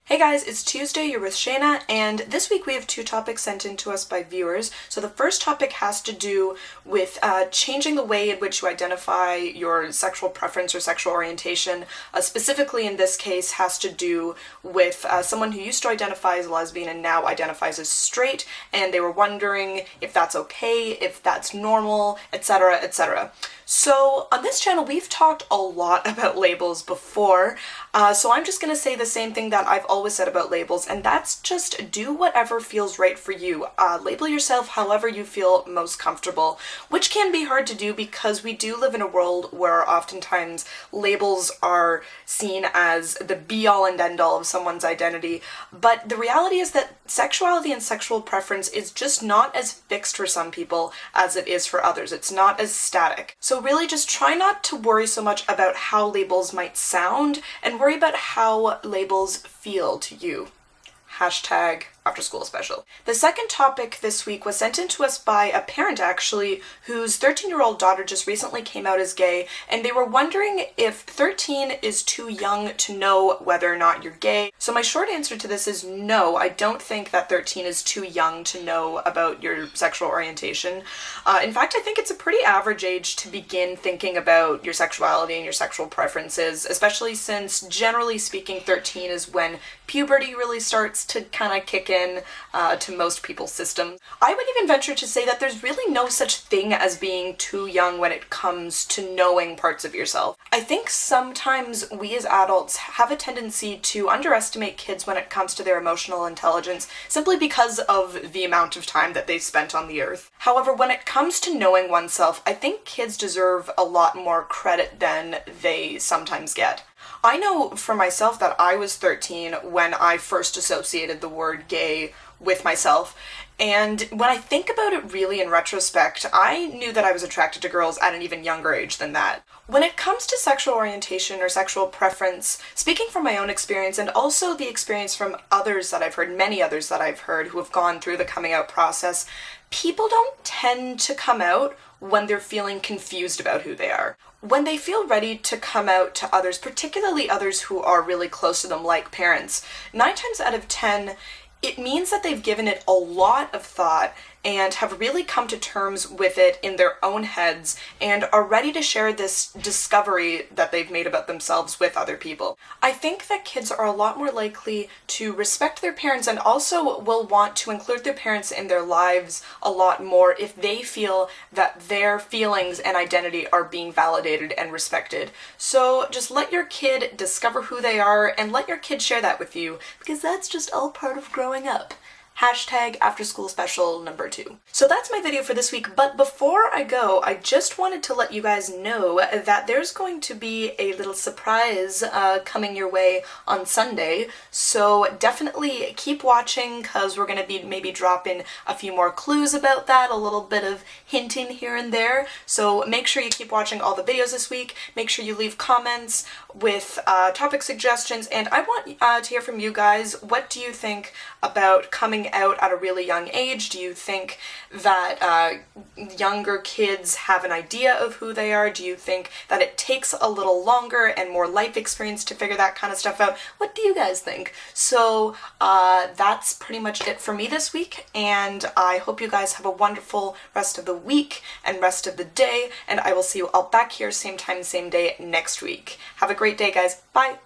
Hey guys, it's Tuesday, you're with Shayna, and this week we have two topics sent in to us by viewers. So the first topic has to do with changing the way in which you identify your sexual preference or sexual orientation. Specifically in this case has to do with someone who used to identify as a lesbian and now identifies as straight, and they were wondering if that's okay, if that's normal, etc., etc. So on this channel we've talked a lot about labels before, so I'm just going to say the same thing that I've always said about labels, and that's just do whatever feels right for you. Label yourself however you feel most comfortable, which can be hard to do because we do live in a world where oftentimes labels are seen as the be-all and end-all of someone's identity, but the reality is that sexuality and sexual preference is just not as fixed for some people as it is for others. It's not as static. So really just try not to worry so much about how labels might sound and worry about how labels feel to you. Hashtag after school special. The second topic this week was sent in to us by a parent actually whose 13-year-old daughter just recently came out as gay, and they were wondering if 13 is too young to know whether or not you're gay. So my short answer to this is no, I don't think that 13 is too young to know about your sexual orientation. In fact, I think it's a pretty average age to begin thinking about your sexuality and your sexual preferences, especially since generally speaking 13 is when puberty really starts to kind of kick in to most people's systems. I would even venture to say that there's really no such thing as being too young when it comes to knowing parts of yourself. I think sometimes we as adults have a tendency to underestimate kids when it comes to their emotional intelligence simply because of the amount of time that they've spent on the earth. However, when it comes to knowing oneself, I think kids deserve a lot more credit than they sometimes get. I know for myself that I was 13 when I first associated the word gay with myself, and when I think about it really in retrospect, I knew that I was attracted to girls at an even younger age than that. When it comes to sexual orientation or sexual preference, speaking from my own experience and also the experience from others that I've heard, many others that I've heard who have gone through the coming out process, people don't tend to come out when they're feeling confused about who they are. When they feel ready to come out to others, particularly others who are really close to them, like parents, 9 times out of 10, it means that they've given it a lot of thought and have really come to terms with it in their own heads and are ready to share this discovery that they've made about themselves with other people. I think that kids are a lot more likely to respect their parents and also will want to include their parents in their lives a lot more if they feel that their feelings and identity are being validated and respected. So just let your kid discover who they are and let your kid share that with you, because that's just all part of growing up. Hashtag after school special number 2. So that's my video for this week, but before I go, I just wanted to let you guys know that there's going to be a little surprise coming your way on Sunday, so definitely keep watching because we're going to be maybe dropping a few more clues about that, a little bit of hinting here and there, so make sure you keep watching all the videos this week, make sure you leave comments with topic suggestions, and I want to hear from you guys. What do you think about coming out at a really young age? Do you think that younger kids have an idea of who they are? Do you think that it takes a little longer and more life experience to figure that kind of stuff out? What do you guys think? So that's pretty much it for me this week, and I hope you guys have a wonderful rest of the week and rest of the day, and I will see you all back here same time, same day next week. Have a great day, guys. Bye!